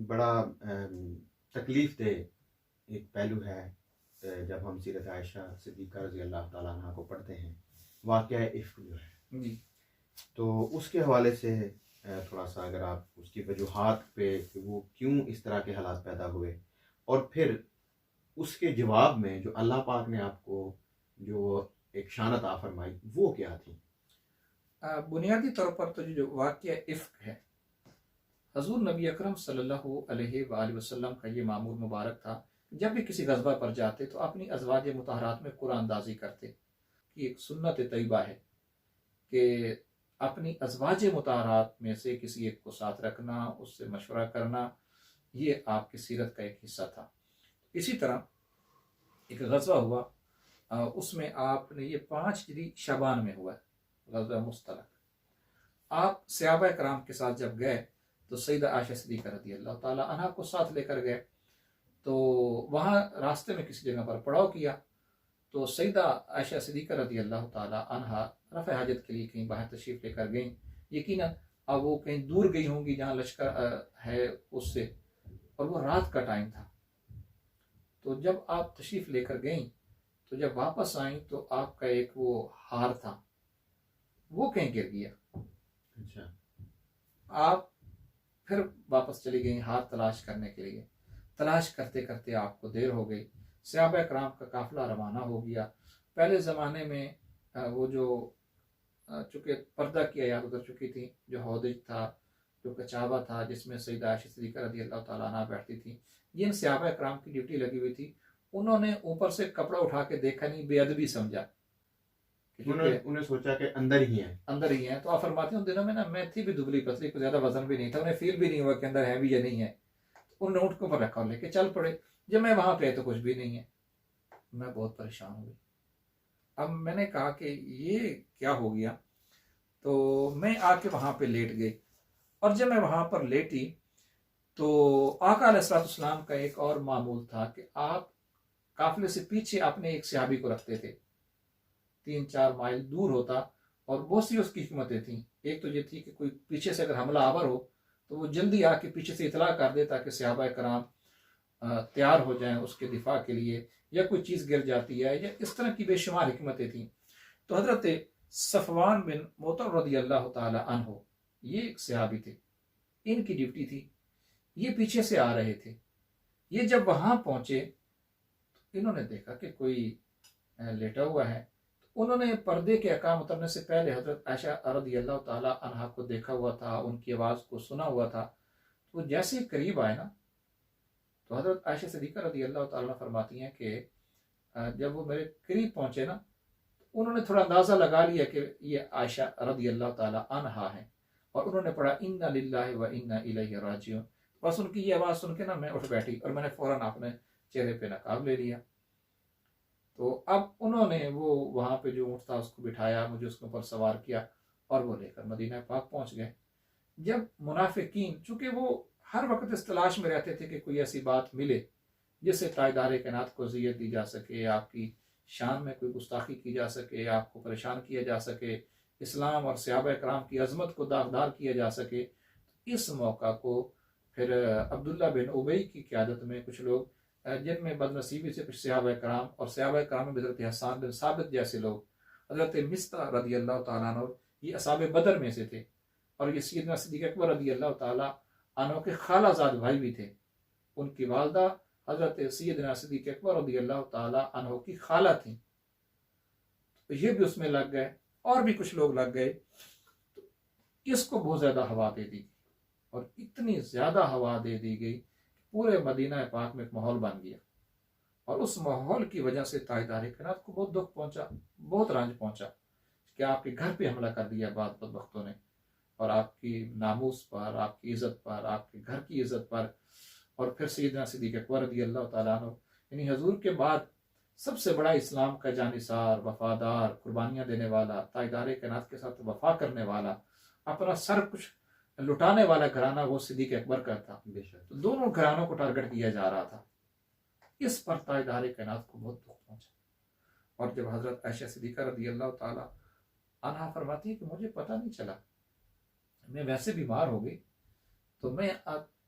بڑا تکلیف دہ ایک پہلو ہے جب ہم سیرت عائشہ صدیقہ رضی اللہ تعالیٰ عنہ کو پڑھتے ہیں، واقعہ عفق جو ہے جی تو اس کے حوالے سے تھوڑا سا اگر آپ اس کی وجوہات پہ کہ وہ کیوں اس طرح کے حالات پیدا ہوئے، اور پھر اس کے جواب میں جو اللہ پاک نے آپ کو جو ایک شان عطا فرمائی وہ کیا تھی؟ بنیادی طور پر تو جو واقعہ عفق ہے، حضور نبی اکرم صلی اللہ علیہ وآلہ وسلم کا یہ معمول مبارک تھا، جب بھی کسی غزوہ پر جاتے تو اپنی ازواج مطہرات میں قرآن اندازی کرتے، کہ ایک سنت طیبہ ہے کہ اپنی ازواج مطہرات میں سے کسی ایک کو ساتھ رکھنا، اس سے مشورہ کرنا، یہ آپ کی سیرت کا ایک حصہ تھا۔ اسی طرح ایک غزوہ ہوا، اس میں آپ نے یہ 5 ہجری شعبان میں ہوا ہے، غزوہ مستلق۔ آپ صحابہ کرام کے ساتھ جب گئے تو سیدہ عائشہ صدیقہ رضی اللہ تعالی عنہ کو ساتھ لے کر گئے، تو وہاں راستے میں کسی جگہ پر پڑاؤ کیا، تو سیدہ عائشہ صدیقہ رضی اللہ تعالی عنہ رفع حاجت کے لیے کہیں باہر تشریف لے کر گئیں۔ یقیناً اب وہ کہیں دور گئی ہوں گی جہاں لشکر ہے اس سے، اور وہ رات کا ٹائم تھا۔ تو جب آپ تشریف لے کر گئیں تو جب واپس آئیں تو آپ کا ایک وہ ہار تھا وہ کہیں گر گیا۔ اچھا، آپ پھر واپس چلی گئیں ہار تلاش کرنے کے لیے، تلاش کرتے کرتے آپ کو دیر ہو گئی، صحابہ کرام کا قافلہ روانہ ہو گیا۔ پہلے زمانے میں وہ جو چونکہ پردہ کی آیات اتر چکی تھی، جو ہودج تھا، جو کچاوا تھا جس میں سیدہ عائشہ صدیقہ رضی اللہ تعالیٰ عنہ بیٹھتی تھی، یہ ان صحابہ کرام کی ڈیوٹی لگی ہوئی تھی۔ انہوں نے اوپر سے کپڑا اٹھا کے دیکھا نہیں، بے ادبی سمجھا، انہیں سوچا کہ اندر ہی ہیں، اندر ہی ہیں۔ تو آپ فرماتے ہیں ان دنوں میں نا میں تھی بھی دبلی پتلی، کوئی زیادہ وزن بھی نہیں تھا، انہیں فیل بھی نہیں ہوا کہ اندر ہے بھی یا نہیں ہے۔ ان نے اونٹ کو پر رکھا اور لے کے چل پڑے۔ جب میں وہاں پہ تو کچھ بھی نہیں ہے، میں بہت پریشان ہوئی۔ اب میں نے کہا کہ یہ کیا ہو گیا، تو میں آ کے وہاں پہ لیٹ گئی، اور جب میں وہاں پر لیٹی تو آقا علیہ الصلوۃ والسلام کا ایک اور معمول تھا کہ آپ قافلے سے پیچھے اپنے ایک صحابی کو رکھتے تھے، 3-4 مائل دور ہوتا، اور بہت سی اس کی حکمتیں تھیں۔ ایک تو یہ تھی کہ کوئی پیچھے سے اگر حملہ آور ہو تو وہ جلدی آ کے پیچھے سے اطلاع کر دے تاکہ صحابہ کرام تیار ہو جائیں اس کے دفاع کے لیے، یا کوئی چیز گر جاتی ہے، یا اس طرح کی بے شمار حکمتیں تھیں۔ تو حضرت صفوان بن معطل رضی اللہ تعالی عنہ یہ ایک صحابی تھے، ان کی ڈیوٹی تھی، یہ پیچھے سے آ رہے تھے۔ یہ جب وہاں پہنچے تو انہوں نے دیکھا کہ کوئی لیٹا ہوا ہے، تو انہوں نے پردے کے احکام اترنے سے پہلے حضرت عائشہ رضی اللہ تعالی عنہ کو دیکھا ہوا تھا، ان کی آواز کو سنا ہوا تھا۔ تو جیسے ہی قریب آئے نا تو حضرت عائشہ صدیقہ رضی اللہ تعالیٰ فرماتی ہیں کہ جب وہ میرے قریب پہنچے نا، انہوں نے تھوڑا اندازہ لگا لیا کہ یہ عائشہ رضی اللہ تعالیٰ عنہا ہیں، اور انہوں نے پڑھا انا للہ و انا الیہ راجعون۔ بس ان کی یہ آواز سن کے نا میں اٹھ بیٹھی، اور میں نے فوراً اپنے چہرے پہ نقاب لے لیا۔ تو اب انہوں نے وہ وہاں پہ جو اونٹ تھا اس کو بٹھایا، مجھے اس کے اوپر سوار کیا، اور وہ لے کر مدینہ پاک پہنچ گئے۔ جب منافقین، چونکہ وہ ہر وقت اس تلاش میں رہتے تھے کہ کوئی ایسی بات ملے جس سے تاجدار کائنات کو اذیت دی جا سکے، آپ کی شان میں کوئی گستاخی کی جا سکے، آپ کو پریشان کیا جا سکے، اسلام اور صحابہ کرام کی عظمت کو داغدار کیا جا سکے، اس موقع کو پھر عبداللہ بن ابی کی قیادت میں کچھ لوگ، جن میں بد نصیبی سے کچھ صحابہ کرام، اور صحابہ کرام میں حضرت حسان بن ثابت جیسے لوگ، حضرت مصطح رضی اللہ تعالیٰ عنہ یہ اصحاب بدر میں سے تھے، اور یہ سیدنا صدیق اکبر رضی اللہ تعالیٰ عنہ کے خالہ زاد بھائی بھی تھے۔ ان کی والدہ حضرت سیدنا صدیق اکبر رضی اللہ تعالیٰ عنہ کی خالہ تھیں، تو یہ بھی اس میں لگ گئے، اور بھی کچھ لوگ لگ گئے۔ تو اس کو بہت زیادہ ہوا دے دی گئی، اور اتنی زیادہ ہوا دے دی گئی کہ پورے مدینہ پاک میں ایک ماحول بن گیا، اور اس ماحول کی وجہ سے تاجدار کائنات کو بہت دکھ پہنچا، بہت رنج پہنچا کہ آپ کے گھر پہ حملہ کر دیا بعض بدبختوں نے، اور آپ کی ناموس پر، آپ کی عزت پر، آپ کے گھر کی عزت پر۔ اور پھر سیدنا صدیق اکبر رضی اللہ تعالیٰ عنہ، یعنی حضور کے بعد سب سے بڑا اسلام کا جانثار، وفادار، قربانیاں دینے والا، تاجدار کائنات کے ساتھ وفا کرنے والا، اپنا سر کچھ لٹانے والا گھرانہ وہ صدیق اکبر کا تھا۔ تو دونوں گھرانوں کو ٹارگٹ کیا جا رہا تھا، اس پر تاجدار کائنات کو بہت دکھ پہنچا۔ اور جب حضرت عائشہ صدیقہ رضی اللہ تعالیٰ عنہا فرماتی ہے کہ مجھے پتہ نہیں چلا، میں ویسے بیمار ہو گئی، تو میں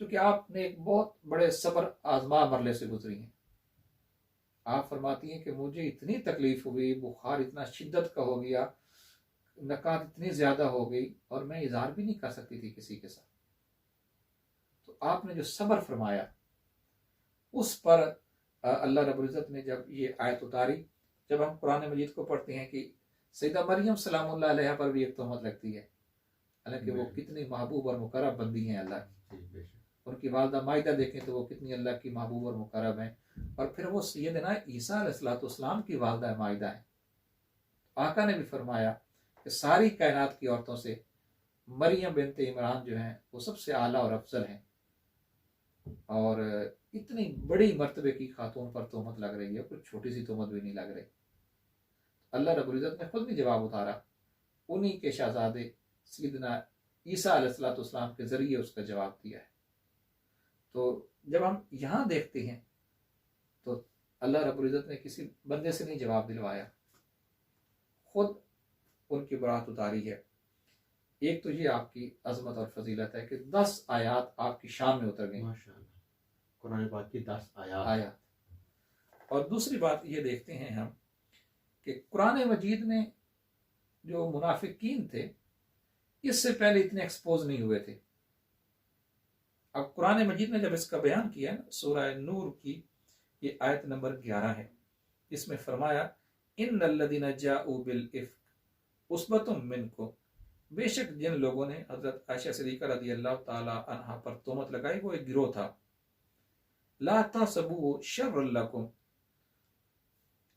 چونکہ آپ نے ایک بہت بڑے صبر آزما مرحلے سے گزری ہیں. آپ فرماتی ہیں کہ مجھے اتنی تکلیف ہوئی، بخار اتنا شدت کا ہو گیا، نکات اتنی زیادہ ہو گئی، اور میں اظہار بھی نہیں کر سکتی تھی کسی کے ساتھ. تو آپ نے جو صبر فرمایا اس پر اللہ رب العزت نے جب یہ آیت اتاری، جب ہم قرآن مجید کو پڑھتے ہیں کہ سیدہ مریم سلام اللہ علیہ پر بھی ایک تہمت لگتی ہے، حالانکہ وہ کتنی محبوب اور مقرب بندی ہیں اللہ کی. ان کی والدہ مائدہ دیکھیں تو وہ کتنی اللہ کی محبوب اور مقرب ہیں، اور پھر وہ سیدنا عیسیٰ علیہ السلام کی والدہ مائدہ ہیں. آقا نے بھی فرمایا کہ ساری کائنات کی عورتوں سے مریم بنت عمران جو ہیں وہ سب سے اعلیٰ اور افضل ہیں، اور اتنی بڑی مرتبے کی خاتون پر تہمت لگ رہی ہے، کچھ چھوٹی سی تہمت بھی نہیں لگ رہی. اللہ رب العزت نے خود بھی جواب اتارا، انہی کے شہزادے سیدنا عیسیٰ علیہ السلام کے ذریعے اس کا جواب دیا ہے. تو جب ہم یہاں دیکھتے ہیں تو اللہ رب العزت نے کسی بندے سے نہیں جواب دلوایا، خود ان کی برات اتاری ہے. ایک تو یہ آپ کی عظمت اور فضیلت ہے کہ 10 آیات آپ کی شان میں اتر گئی، ماشاءاللہ، قرآن پاک کی 10 آیات. اور دوسری بات یہ دیکھتے ہیں ہم کہ قرآن مجید نے جو منافقین تھے اس سے پہلے اتنے ایکسپوز نہیں ہوئے تھے. اب قرآن مجید نے جب اس کا بیان کیا سورہ نور کی یہ آیت نمبر 11 ہے، اس میں فرمایا ان الذین جاءوا بالافک عصبۃ منکم، بے شک جن لوگوں نے حضرت عائشہ صدیقہ رضی اللہ تعالی عنہا پر تہمت لگائی وہ ایک گروہ تھا. لا تحسبوه شر لکم،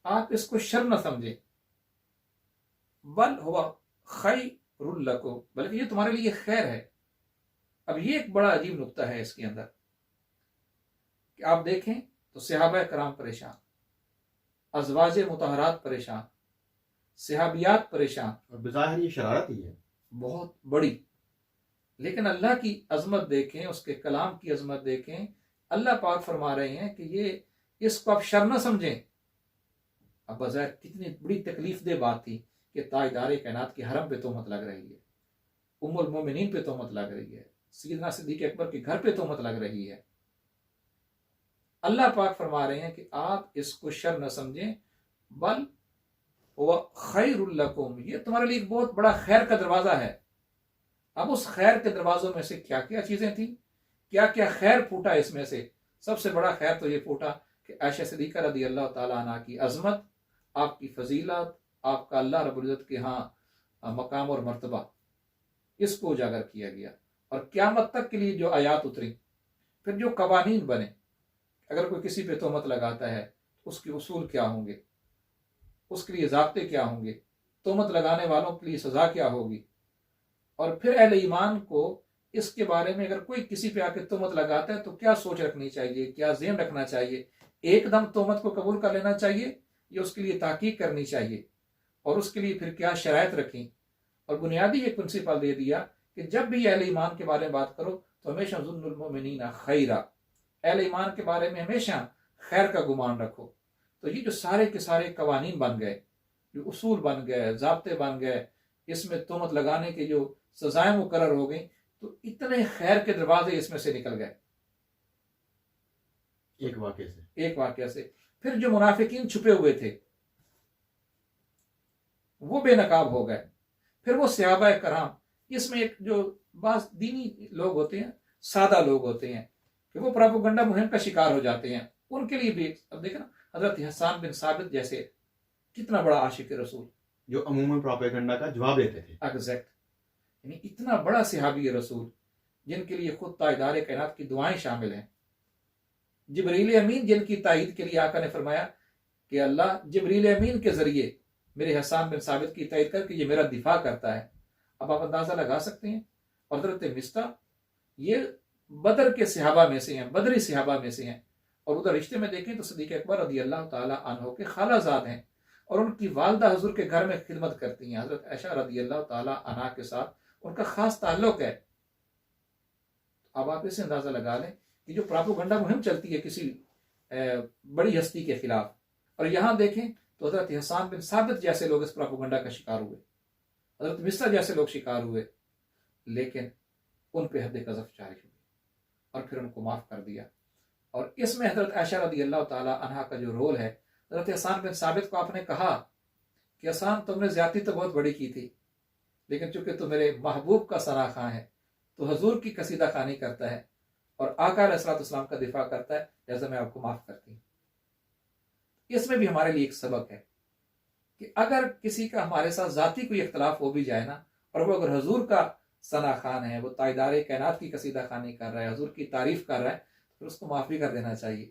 آپ اس کو شر نہ سمجھیں، بل ہوا خیر لکم، بلکہ یہ تمہارے لیے خیر ہے. اب یہ ایک بڑا عجیب نقطہ ہے اس کے اندر کہ آپ دیکھیں تو صحابہ کرام پریشان، ازواج مطہرات پریشان، صحابیات پریشان، اور بظاہر یہ شرارت ہی ہے بہت بڑی، لیکن اللہ کی عظمت دیکھیں، اس کے کلام کی عظمت دیکھیں. اللہ پاک فرما رہے ہیں کہ یہ اس کو آپ شر نہ سمجھیں. اب بظاہر کتنی بڑی تکلیف دہ بات تھی کہ تاجدار کائنات کی حرم پہ تہمت لگ رہی ہے، ام المومنین پہ تہمت لگ رہی ہے، سیدنا صدیق اکبر کے گھر پہ تہمت لگ رہی ہے. اللہ پاک فرما رہے ہیں کہ آپ اس کو شر نہ سمجھیں، بل هو خیر لکم، یہ تمہارے لیے ایک بہت بڑا خیر کا دروازہ ہے. اب اس خیر کے دروازوں میں سے کیا کیا چیزیں تھیں، کیا کیا خیر پھوٹا اس میں سے؟ سب سے بڑا خیر تو یہ پھوٹا کہ عائشہ صدیقہ رضی اللہ تعالیٰ عنہ کی عظمت، آپ کی فضیلت، آپ کا اللہ رب العزت کے ہاں مقام اور مرتبہ، اس کو اجاگر کیا گیا. اور قیامت تک کے لیے جو آیات اتری، پھر جو قوانین بنے، اگر کوئی کسی پہ تہمت لگاتا ہے اس کے اصول کیا ہوں گے، اس کے لیے ضابطے کیا ہوں گے، تہمت لگانے والوں کے لیے سزا کیا ہوگی. اور پھر اہل ایمان کو اس کے بارے میں اگر کوئی کسی پہ آ کے تہمت لگاتا ہے تو کیا سوچ رکھنی چاہیے، کیا ذہن رکھنا چاہیے؟ ایک دم تہمت کو قبول کر لینا چاہیے یا اس کے لیے تحقیق کرنی چاہیے، اور اس کے لیے پھر کیا شرائط رکھیں؟ اور بنیادی یہ پرنسپل دے دیا کہ جب بھی اہل ایمان کے بارے میں بات کرو تو ہمیشہ ظن المؤمنین خیرا، اہل ایمان کے بارے میں ہمیشہ خیر کا گمان رکھو. تو یہ جو سارے کے سارے قوانین بن گئے، جو اصول بن گئے، ضابطے بن گئے، اس میں تہمت لگانے کے جو سزائیں مقرر ہو گئیں، تو اتنے خیر کے دروازے اس میں سے نکل گئے ایک واقعہ سے. پھر جو منافقین چھپے ہوئے تھے وہ بے نقاب ہو گئے. پھر وہ صحابہ کرام، اس میں ایک جو بعض دینی لوگ ہوتے ہیں، سادہ لوگ ہوتے ہیں کہ وہ پراپوگنڈا مہم کا شکار ہو جاتے ہیں، ان کے لیے بھی اب دیکھیں نا، حضرت حسان بن ثابت جیسے کتنا بڑا عاشق رسول، جو عموماً پروپیگنڈا کا جواب دیتے تھے، ایگزیکٹ، یعنی اتنا بڑا صحابی رسول جن کے لیے خود تاجدار کائنات کی دعائیں شامل ہیں. جبریل امین جن کی تائید کے لیے آقا نے فرمایا کہ اللہ جبریل امین کے ذریعے میرے حسان بن ثابت کی تائید کر کہ یہ میرا دفاع کرتا ہے. اب آپ اندازہ لگا سکتے ہیں. اور حضرت مصطح یہ بدر کے صحابہ میں سے ہیں، بدری صحابہ میں سے ہیں، اور ادھر رشتے میں دیکھیں تو صدیق اکبر رضی اللہ تعالی عنہ کے خالہ زاد ہیں، اور ان کی والدہ حضور کے گھر میں خدمت کرتی ہیں. حضرت عائشہ رضی اللہ تعالی عنہ کے ساتھ ان کا خاص تعلق ہے. اب آپ اسے اندازہ لگا لیں کہ جو پراپوگنڈا مہم چلتی ہے کسی بڑی ہستی کے خلاف، اور یہاں دیکھیں تو حضرت حسان بن ثابت جیسے لوگ اس پراپوگنڈا کا شکار ہوئے، حضرت مصطح جیسے لوگ شکار ہوئے، لیکن ان پہ حد قذف جاری ہوئی. اور پھر ان کو معاف کر دیا. اور اس میں حضرت عائشہ رضی اللہ تعالی عنہا کا جو رول ہے، حضرت حسان بن ثابت کو آپ نے کہا کہ حسان تم نے زیادتی تو بہت بڑی کی تھی، لیکن چونکہ تو میرے محبوب کا ثنا خواں ہے، تو حضور کی قصیدہ خوانی کرتا ہے اور آقا علیہ الصلوۃ والسلام کا دفاع کرتا ہے، لہذا میں آپ کو معاف کرتی ہوں. اس میں بھی ہمارے لیے ایک سبق ہے کہ اگر کسی کا ہمارے ساتھ ذاتی کوئی اختلاف ہو بھی جائے نا، اور وہ اگر حضور کا ثنا خوان ہے، وہ تاجدار کائنات کی قصیدہ خوانی کر رہا ہے، حضور کی تعریف کر رہا ہے، پھر اس کو معاف بھی کر دینا چاہیے.